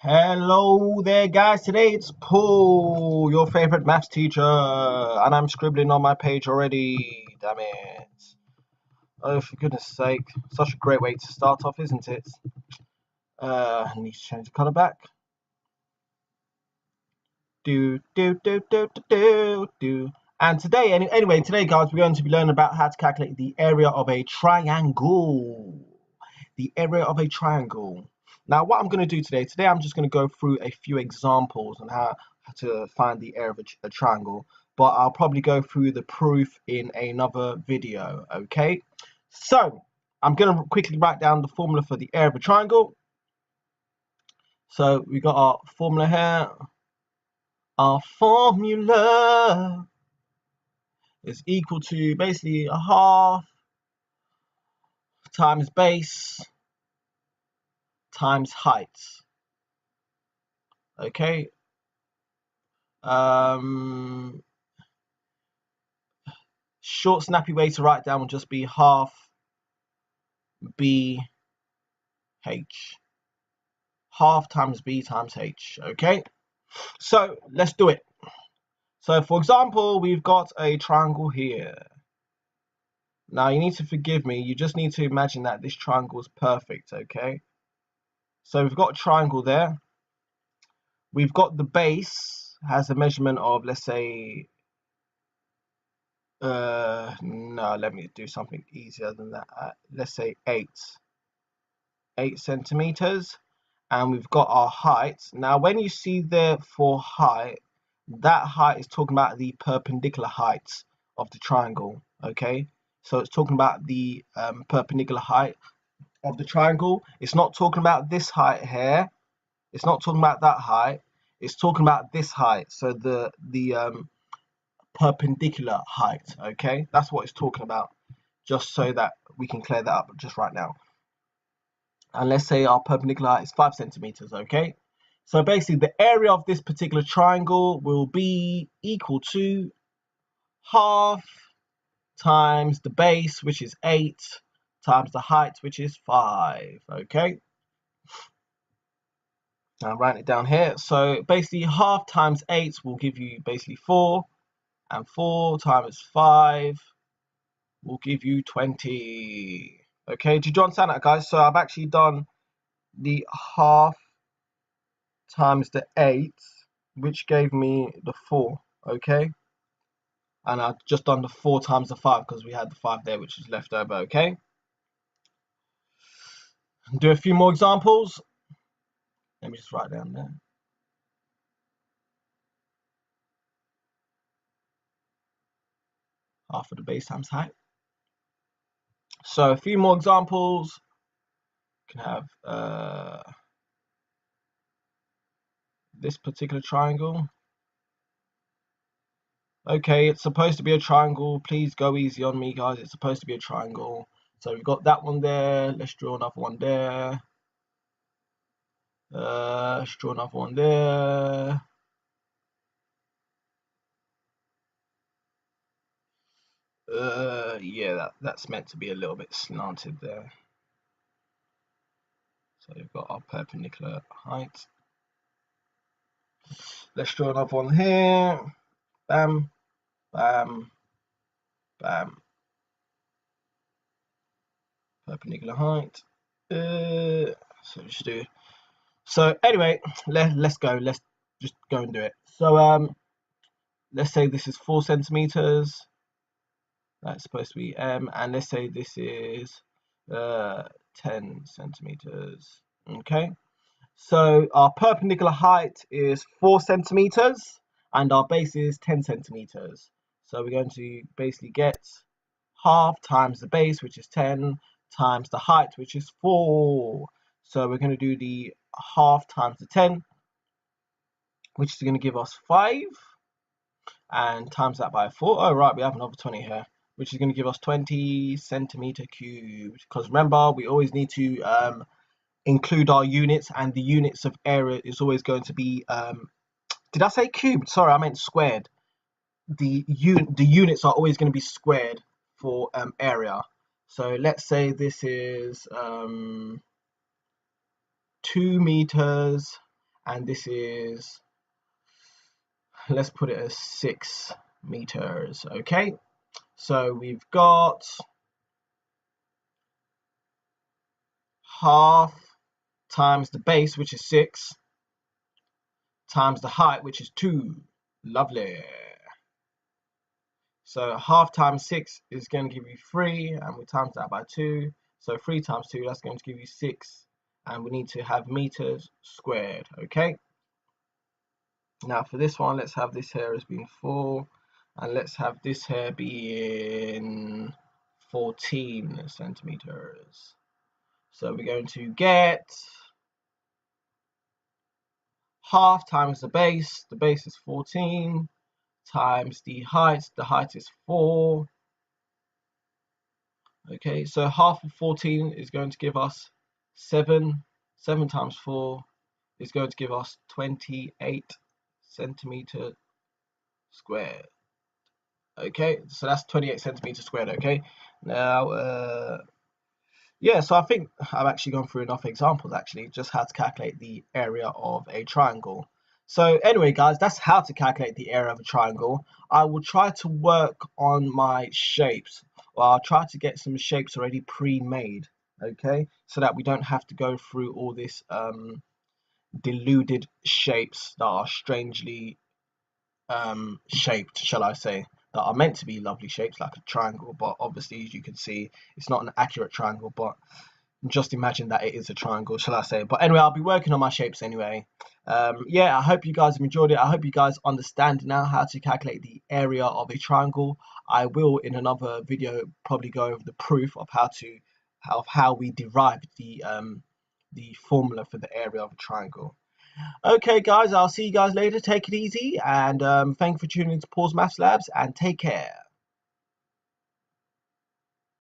Hello there, guys. Today it's Paul, your favorite maths teacher, and I'm scribbling on my page already. Damn it. Oh, for goodness sake. Such a great way to start off, isn't it? I need to change the color back. Do. And today, today, guys, we're going to be learning about how to calculate the area of a triangle. The area of a triangle. Now, what I'm going to do today, I'm just going to go through a few examples on how to find the area of a triangle, but I'll probably go through the proof in another video, okay? So, I'm going to quickly write down the formula for the area of a triangle. So, we got our formula here. Our formula is equal to basically a half times base times height. Okay. Short, snappy way to write down will just be half b h. Half times b times h. Okay. So let's do it. So for example, we've got a triangle here. Now you need to forgive me. You just need to imagine that this triangle is perfect. Okay. So we've got a triangle there. We've got the base has a measurement of, let's say, no, let me do something easier than that. Let's say 8 centimeters, and we've got our height. Now, when you see there for height, that height is talking about the perpendicular height of the triangle. Okay, so it's talking about the perpendicular height of the triangle. It's not talking about this height here. It's not talking about that height. It's talking about this height. So the perpendicular height. Okay, that's what it's talking about. Just so that we can clear that up just right now. And let's say our perpendicular height is 5 centimeters. Okay, so basically the area of this particular triangle will be equal to half times the base, which is 8, times the height, which is 5. Okay, now I'm writing it down here. So basically half times 8 will give you basically 4, and 4 times 5 will give you 20. Okay, did you understand that, guys? So I've actually done the half times the 8, which gave me the 4. Okay, and I've just done the 4 times the 5 because we had the 5 there, which is left over. Okay, do a few more examples. Let me just write down there. Half of the base times height. So a few more examples. You can have this particular triangle. Okay, it's supposed to be a triangle. Please go easy on me, guys. It's supposed to be a triangle. So we've got that one there. Let's draw another one there. Let's draw another one there. Yeah, that's meant to be a little bit slanted there. So we've got our perpendicular height. Let's draw another one here. Bam, bam, bam. Perpendicular height. So just do. So anyway, let's go. Let's just go and do it. So let's say this is 4 centimeters. That's supposed to be m, and let's say this is 10 centimeters. Okay. So our perpendicular height is 4 centimeters, and our base is 10 centimeters. So we're going to basically get half times the base, which is 10, times the height, which is 4. So we're going to do the half times the 10, which is going to give us 5, and times that by 4. Oh, right, we have another 20 here, which is going to give us 20 centimeter cubed. Because remember, we always need to include our units, and the units of area is always going to be, did I say cubed? Sorry, I meant squared. The units are always going to be squared for area. So let's say this is 2 meters, and this is, let's put it as 6 meters. Okay, so we've got half times the base, which is 6, times the height, which is 2. Lovely. So half times 6 is going to give you 3, and we times that by 2. So 3 times 2, that's going to give you 6. And we need to have meters squared, okay? Now for this one, let's have this here as being 4. And let's have this here being 14 centimeters. So we're going to get half times the base is 14, times the height is 4. Okay, so half of 14 is going to give us 7. 7 times 4 is going to give us 28 centimeter squared. Okay, so that's 28 centimeters squared. Okay, now yeah, so I think I've actually gone through enough examples actually, just how to calculate the area of a triangle. So anyway, guys, that's how to calculate the area of a triangle. I will try to work on my shapes, or I'll try to get some shapes already pre-made, okay, so that we don't have to go through all this deluded shapes that are strangely shaped, shall I say, that are meant to be lovely shapes like a triangle, but obviously, as you can see, it's not an accurate triangle, but just imagine that it is a triangle, shall I say. But anyway, I'll be working on my shapes anyway. Yeah, I hope you guys have enjoyed it. I hope you guys understand now how to calculate the area of a triangle. I will in another video probably go over the proof of how we derive the formula for the area of a triangle. Okay, guys, I'll see you guys later. Take it easy, and thank you for tuning in to Paul's Maths Labs, and take care.